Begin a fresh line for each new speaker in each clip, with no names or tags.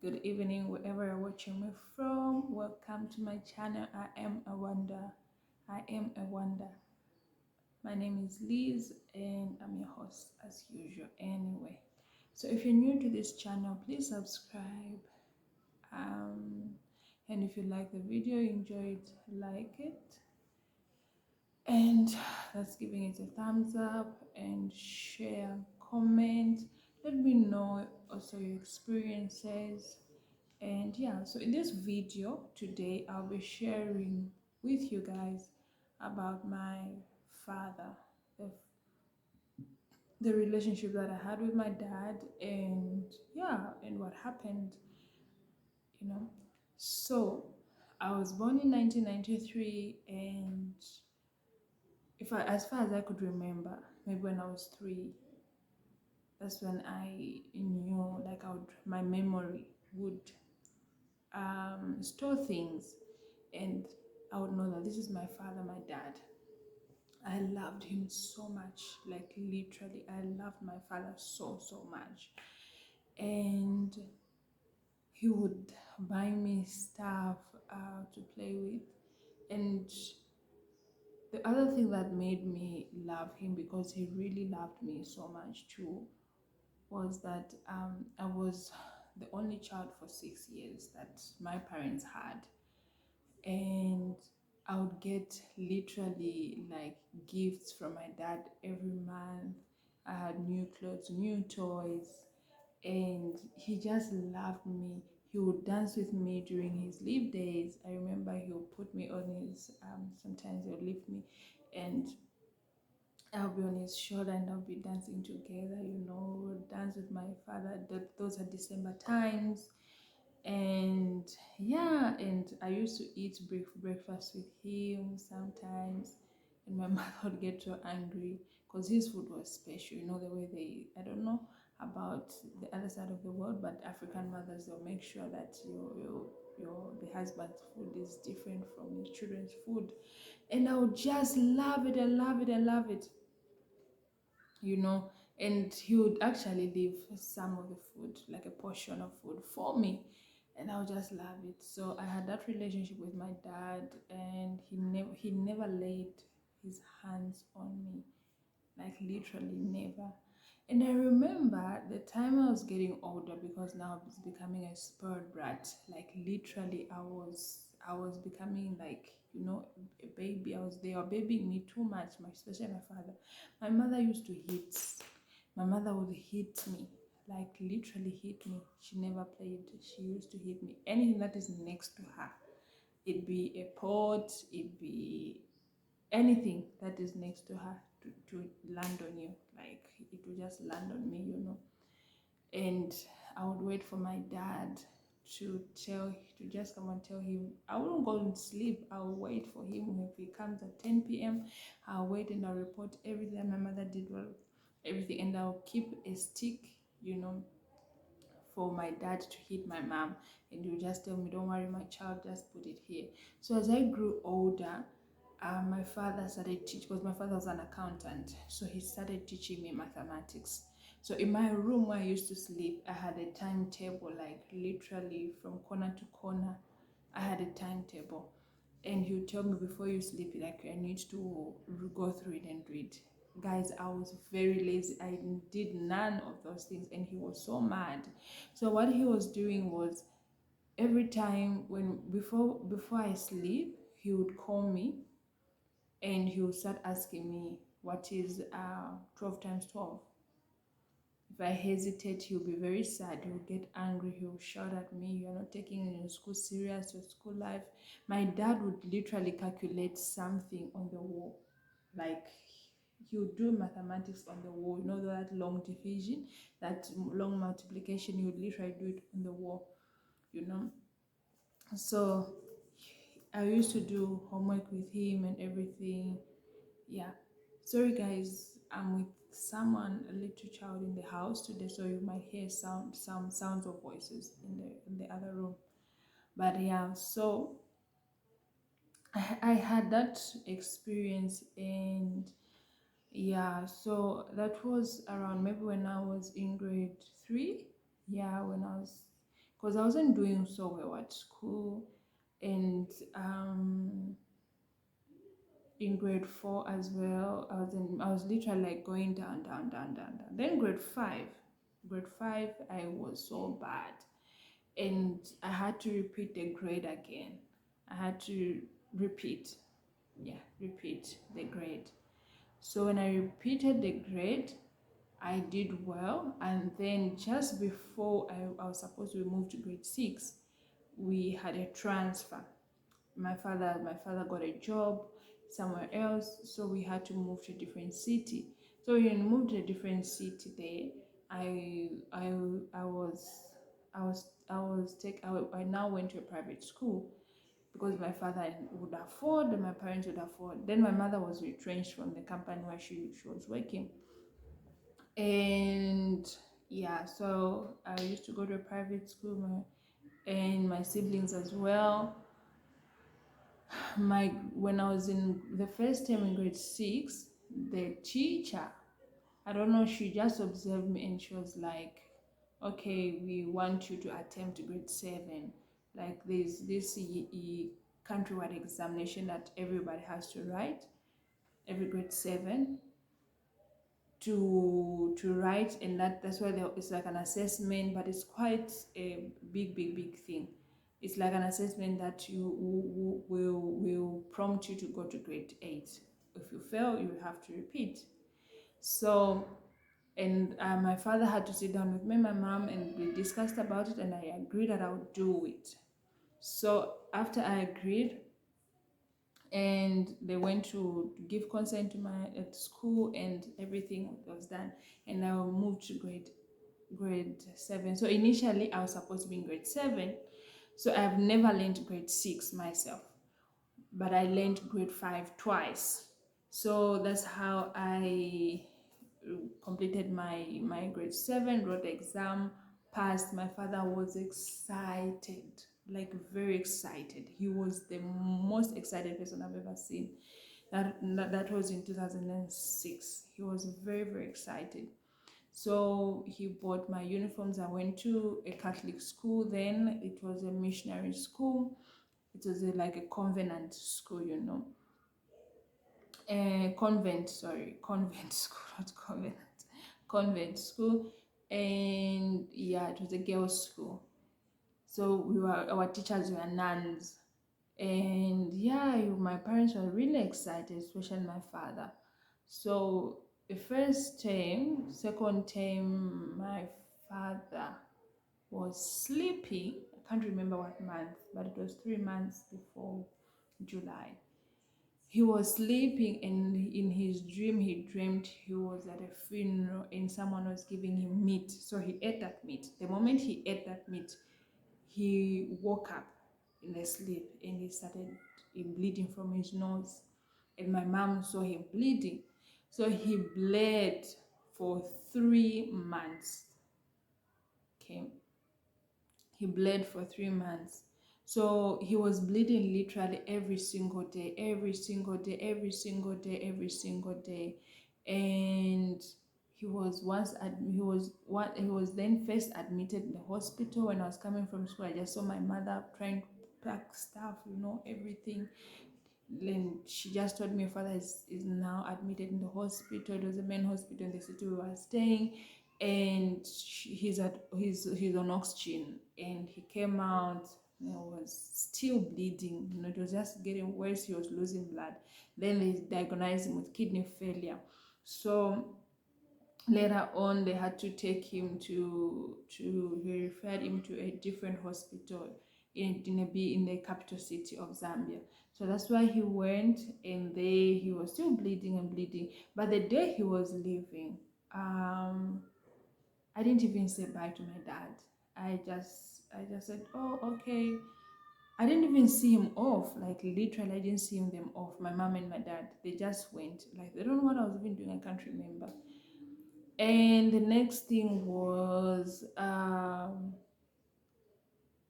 Good evening, wherever you're watching me from. Welcome to my channel. I am a wonder. I am a wonder. My name is Liz, and I'm your host as usual. Anyway, so if you're new to this channel, please subscribe. Um, and if you like the video, enjoy it, like it, and that's giving it a thumbs up and share, comment. Let me know also your experiences. And yeah, so in this video today, I'll be sharing with you guys about my father, the, the relationship that I had with my dad, and yeah, and what happened, you know. So I was born in 1993, and as far as I could remember, maybe when I was 3, that's when I knew, like, my memory would store things, and I would know that this is my father, my dad. I loved him so much, like literally, I loved my father so much. And he would buy me stuff to play with. And the other thing that made me love him, because he really loved me so much too, was that I was the only child for 6 years that my parents had. And I would get literally like gifts from my dad every month. I had new clothes, new toys, and he just loved me. He would dance with me during his leave days. I remember he would put me on his, sometimes he would lift me, and I'll be on his shoulder and I'll be dancing together, we'll dance with my father. Those are December times. And yeah, and I used to eat breakfast with him sometimes, and my mother would get so angry because his food was special. The way I don't know about the other side of the world, but African mothers, they'll make sure that the husband's food is different from the children's food. And I would just love it and love it and love it, you know and he would actually leave some of the food, like a portion of food, for me, and I would just love it. So I had that relationship with my dad, and he never laid his hands on me, like literally never. And I remember the time I was getting older, because now I was becoming a spoiled brat. Like literally, I was becoming, like, a baby. They were babying me too much, especially my father. My mother used to hit. My mother would hit me, like literally hit me. She never played. She used to hit me. Anything that is next to her, it'd be a pot, it'd be anything that is next to her, to land on you, like it would just land on me. And I would wait for my dad to just come and tell him. I wouldn't go and sleep. I'll wait for him. If he comes at 10 p.m, I'll wait and I'll report everything my mother did, well, everything, and I'll keep a stick, you know for my dad to hit my mom. And you just tell me, don't worry my child, just put it here. So as I grew older, my father started teaching, because my father was an accountant, so he started teaching me mathematics. So in my room where I used to sleep, I had a timetable, like literally from corner to corner. I had a timetable, and he would tell me, before you sleep, like, I need to go through it and read. Guys, I was very lazy. I did none of those things, and he was so mad. So what he was doing was, every time, before I sleep, he would call me, and he would start asking me, what is 12 times 12. If I hesitate, he'll be very sad. He'll get angry. He'll shout at me, "You're not taking your school serious, your school life." My dad would literally calculate something on the wall. Like, he would do mathematics on the wall. That long division, that long multiplication, he would literally do it on the wall, you know. So I used to do homework with him and everything. Yeah, sorry guys, I'm with someone, a little child in the house today, so you might hear some sounds of voices in the other room. But yeah, so I had that experience, and Yeah, so that was around maybe when I was in grade 3. Yeah, when I was, because I wasn't doing so well at school. And in grade 4 as well, I was literally like going down, down, down, down, down. Then grade 5, I was so bad, and I had to repeat the grade again. I had to repeat, yeah, repeat the grade. So when I repeated the grade, I did well. And then just before I was supposed to move to grade 6, we had a transfer. My father got a job somewhere else, so we had to move to a different city. So when we moved to a different city there, I now went to a private school because my father would afford and my parents would afford. Then my mother was retrenched from the company where she was working. And yeah, so I used to go to a private school, and my siblings as well. When I was in the first term in grade 6, the teacher, I don't know, she just observed me and she was like, okay, we want you to attempt grade 7. Like there's this countrywide examination that everybody has to write, every grade 7 to write, and that's why it's like an assessment, but it's quite a big thing. It's like an assessment that will prompt you to go to grade 8. If you fail, you have to repeat. So, and my father had to sit down with me and my mom, and we discussed about it, and I agreed that I would do it. So after I agreed, and they went to give consent to my at school, and everything was done, and I moved to grade 7. So initially I was supposed to be in grade 7. So I've never learned grade 6 myself, but I learned grade 5 twice. So that's how I completed my grade 7, wrote the exam, passed. My father was excited, like very excited. He was the most excited person I've ever seen. That was in 2006. He was very excited. So he bought my uniforms. I went to a Catholic school then. It was a missionary school. It was like a convent school, convent, sorry, convent school, not convent, convent school. And yeah, it was a girls' school. So our teachers were nuns. And yeah, my parents were really excited, especially my father. So the first term, second term, my father was sleeping. I can't remember what month, but it was 3 months before July. He was sleeping, and in his dream he dreamed he was at a funeral and someone was giving him meat. So he ate that meat. The moment he ate that meat, he woke up in a sleep, and he started bleeding from his nose. And my mom saw him bleeding. So he bled for 3 months. Okay. He bled for 3 months. So he was bleeding literally every single day, every single day, every single day, every single day. And he was then first admitted in the hospital. When I was coming from school, I just saw my mother trying to pack stuff, everything. Then she just told me your father is now admitted in the hospital. It was the main hospital in the city we were staying, and he's on oxygen. And he came out, was still bleeding. It was just getting worse. He was losing blood. Then they diagnosed him with kidney failure. So later on, they had to take him he referred him to a different hospital in the capital city of Zambia. So that's why he went, and he was still bleeding and bleeding. But the day he was leaving, I didn't even say bye to my dad. I just said, oh, okay. I didn't even see him off. Like literally, I didn't see them off. My mom and my dad, they just went. Like they don't know what I was even doing. I can't remember. And the next thing was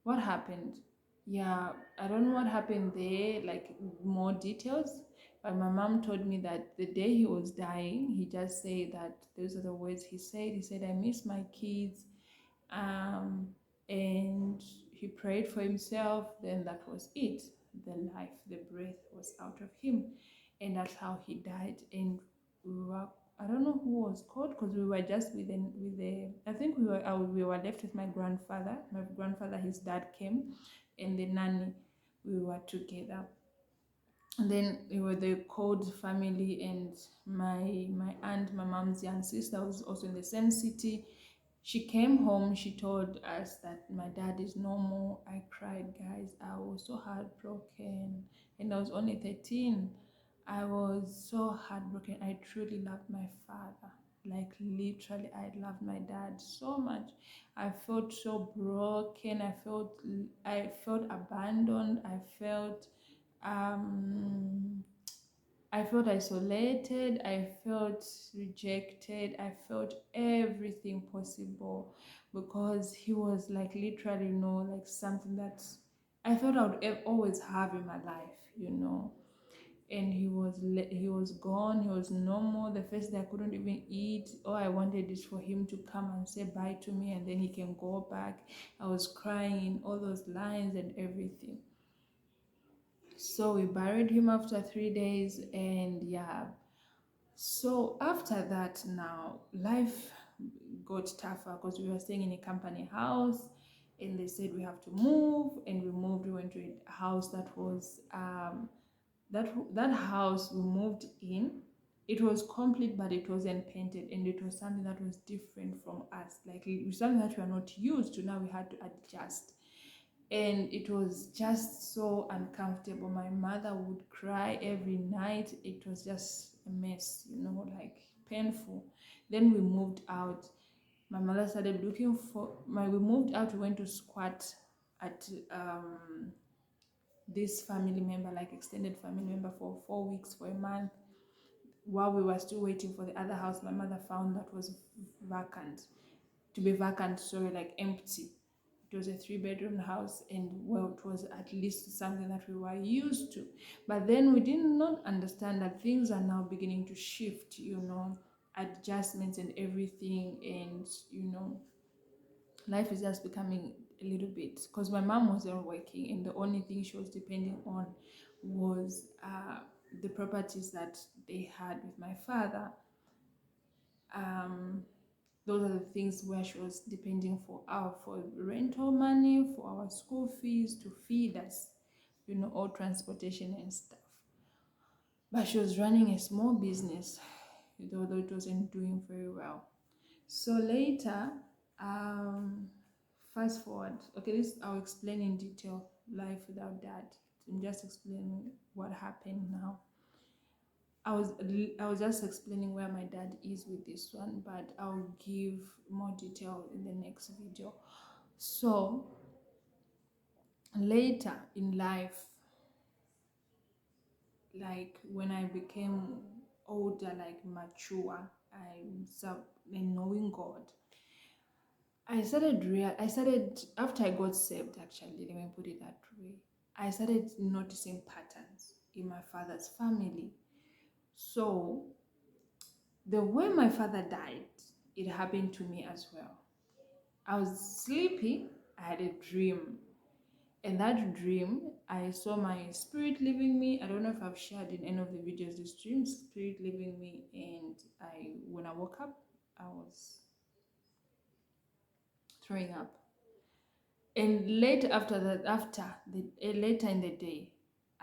what happened. Yeah, I don't know what happened there, like more details, But my mom told me that the day he was dying, he just said that those are the words he said. He said, I miss my kids. Um, and he prayed for himself. Then that was it. The life, the breath was out of him. And that's how he died. And we were, I don't know who was called, because we were just I think we were left with my grandfather. My grandfather, his dad came, and the nanny, we were together. And then we were the called family, and my aunt, my mom's young sister, was also in the same city. She came home, she told us that my dad is no more. I cried, guys. I was so heartbroken. And I was only 13. I was so heartbroken. I truly loved my father. Like literally, I loved my dad so much. I felt so broken. I felt abandoned. Um I felt isolated, I felt rejected, I felt everything possible, because he was like literally, like something that I thought I would always have in my life. And he was gone, he was no more. The first day I couldn't even eat. All I wanted is for him to come and say bye to me, and then he can go back. I was crying all those lines and everything. So we buried him after 3 days, and yeah. So after that, now life got tougher, because we were staying in a company house, and they said we have to move, and we moved. We went to a house that was that house we moved in. It was complete, but it wasn't painted, and it was something that was different from us. Like it was something that we are not used to. Now we had to adjust, and it was just so uncomfortable. My mother would cry every night. It was just a mess, like painful. Then we moved out. My mother started looking for we moved out. We went to squat at this family member, like extended family member, for 4 weeks, for a month. While we were still waiting for the other house, my mother found that was vacant, sorry, like empty. It was a 3-bedroom house, and well, it was at least something that we were used to. But then we did not understand that things are now beginning to shift, adjustments and everything. And life is just becoming a little bit, because my mom wasn't working, and the only thing she was depending on was the properties that they had with my father. Those are the things where she was depending for rental money, for our school fees, to feed us, all transportation and stuff. But she was running a small business, though it wasn't doing very well. So later, fast forward. Okay, this I'll explain in detail. Life without dad. I'm just explaining what happened now. I was just explaining where my dad is with this one, but I'll give more detail in the next video. So later in life, like when I became older, like mature, and knowing God, I started after I got saved. Actually, let me put it that way. I started noticing patterns in my father's family. So the way my father died, it happened to me as well. I was sleeping, I had a dream. And that dream, I saw my spirit leaving me. I don't know if I've shared in any of the videos this dream, spirit leaving me. And when I woke up, I was throwing up. And later later in the day,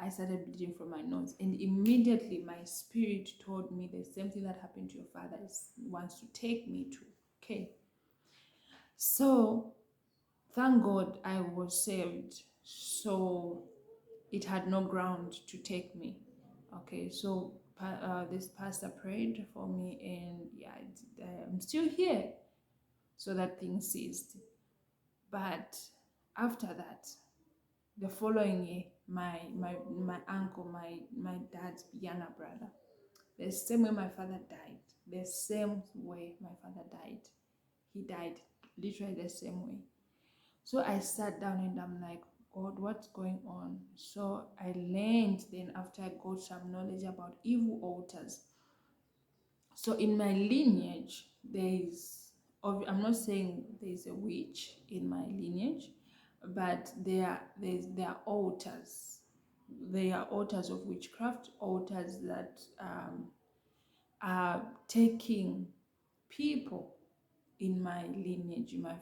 I started bleeding from my nose, and immediately my spirit told me the same thing that happened to your father wants to take me to. Okay, so thank God I was saved, so it had no ground to take me. Okay, so this pastor prayed for me, and yeah, I'm still here. So that thing ceased. But after that, the following year, my uncle, my dad's younger brother, the same way my father died, the same way my father died, he died literally the same way. So I sat down and I'm like, God, what's going on? So I learned then, after I got some knowledge about evil altars. So in my lineage, I'm not saying there's a witch in my lineage, but there are altars. They are altars of witchcraft, altars that are taking people in my lineage, my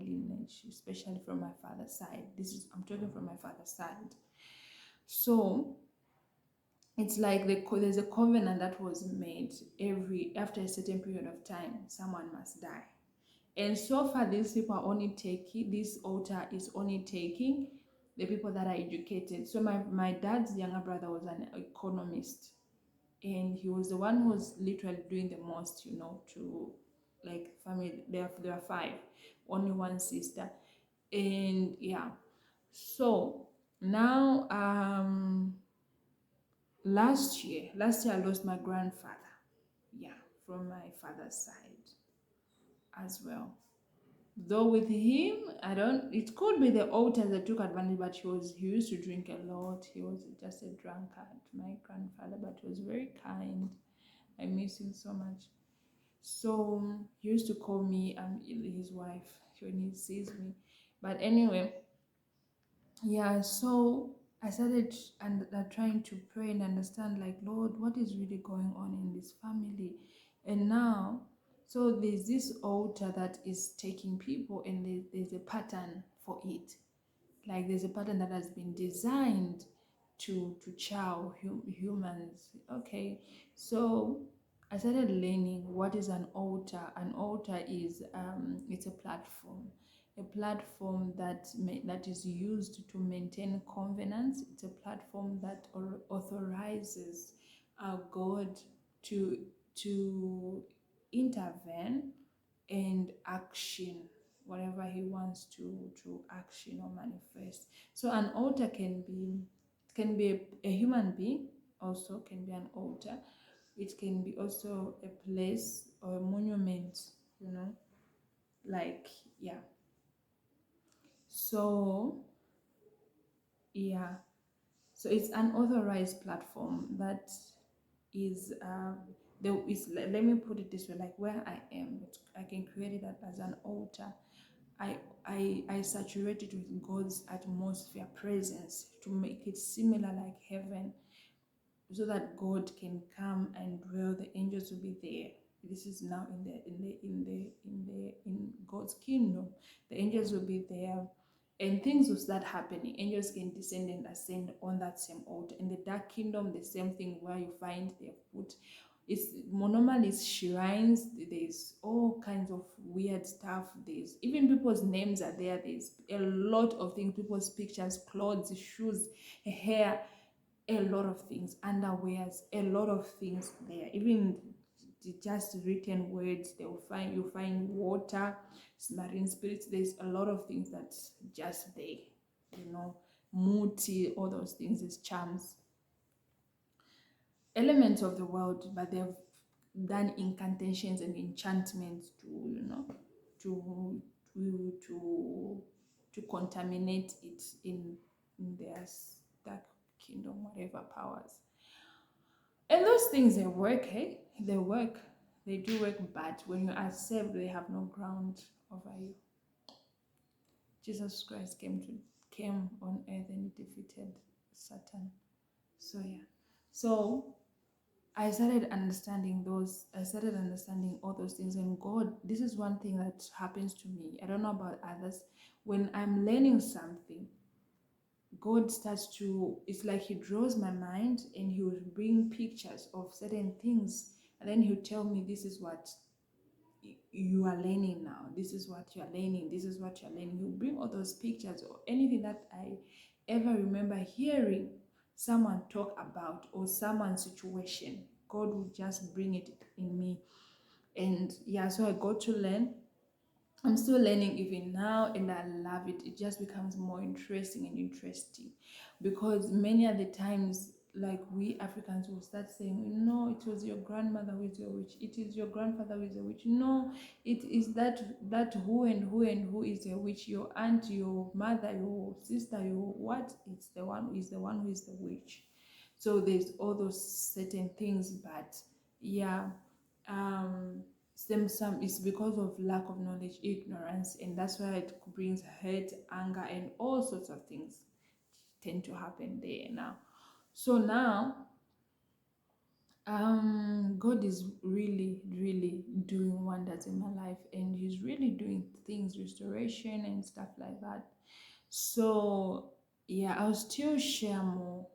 lineage, especially from my father's side. I'm talking from my father's side. So it's like there's a covenant that was made after a certain period of time, someone must die. And so far, these people are only taking, this altar is only taking the people that are educated. So my dad's younger brother was an economist, and he was the one who was literally doing the most, to like family. There are five, only one sister, and yeah. So now, last year I lost my grandfather, yeah, from my father's side as well. Though with him, it could be the altars that took advantage, but he used to drink a lot. He was just a drunkard, my grandfather, but he was very kind. I miss him so much. So he used to call me his wife when he sees me. But anyway, yeah, so I started trying to pray and understand, like, Lord, what is really going on in this family? And now, so there's this altar that is taking people, and there's a pattern for it. Like, there's a pattern that has been designed to chow humans. Okay, so I started learning what is an altar. An altar is it's a platform that is used to maintain covenants. It's a platform that authorizes God to intervene and action whatever he wants to action or manifest. So an altar can be a human being, also can be an altar. It can be also a place or a monument, like, yeah. So yeah, so it's an authorized platform that is let me put it this way, like where I am, I can create it as an altar. I saturate it with God's atmosphere presence to make it similar like heaven, so that God can come and dwell. The angels will be there. This is now in God's kingdom. The angels will be there, and things will start happening. Angels can descend and ascend on that same altar. In the dark kingdom, the same thing, where you find they've put, it's normally shrines. There's all kinds of weird stuff. There's even people's names are there. There's a lot of things, people's pictures, clothes, shoes, hair, a lot of things, underwears, a lot of things there. Even just written words, you find water, marine spirits. There's a lot of things that's just there, muti, all those things, is charms, elements of the world, but they've done incantations and enchantments to to contaminate it in their dark kingdom, whatever powers. And those things, they work, hey? They work. They do work, but when you are saved, they have no ground over you. Jesus Christ came on earth and defeated Satan. So yeah. So I started understanding all those things. And God, this is one thing that happens to me. I don't know about others. When I'm learning something, God starts it's like he draws my mind, and he will bring pictures of certain things, and then he'll tell me, this is what you are learning now, this is what you're learning, this is what you're learning. He'll bring all those pictures, or anything that I ever remember hearing someone talk about, or someone's situation. God will just bring it in me. And yeah, so I got to learn. I'm still learning even now, and I love it. It just becomes more interesting, because many of the times, like we Africans will start saying, no, it was your grandmother who is your witch, it is your grandfather who is a witch, no, it is that who and who and who is a witch, your aunt, your mother, your sister, your what, it's the one who is the witch. So there's all those certain things, but yeah, some is because of lack of knowledge, ignorance, and that's why it brings hurt, anger, and all sorts of things tend to happen there now. So now, God is really, really doing wonders in my life, and He's really doing things, restoration and stuff like that. So yeah, I'll still share more,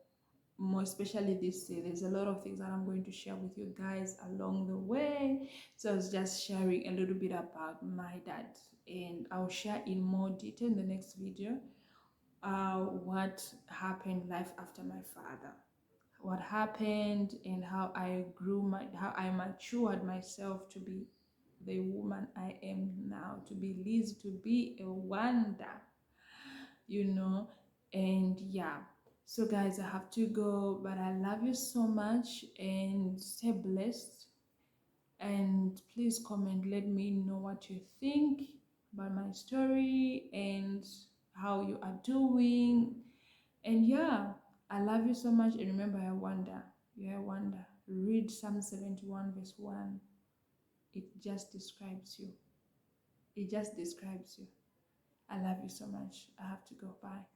especially this year. There's a lot of things that I'm going to share with you guys along the way. So I was just sharing a little bit about my dad, and I'll share in more detail in the next video what happened life after my father, what happened, and how how I matured myself to be the woman I am now, to be Liz, to be a wonder, you know. And yeah, so guys, I have to go, but I love you so much, and stay blessed. And please comment, let me know what you think about my story and how you are doing. And yeah, I love you so much. And remember, I wonder, you're a wonder. Read Psalm 71 verse 1. It just describes you. It just describes you. I love you so much. I have to go. Bye.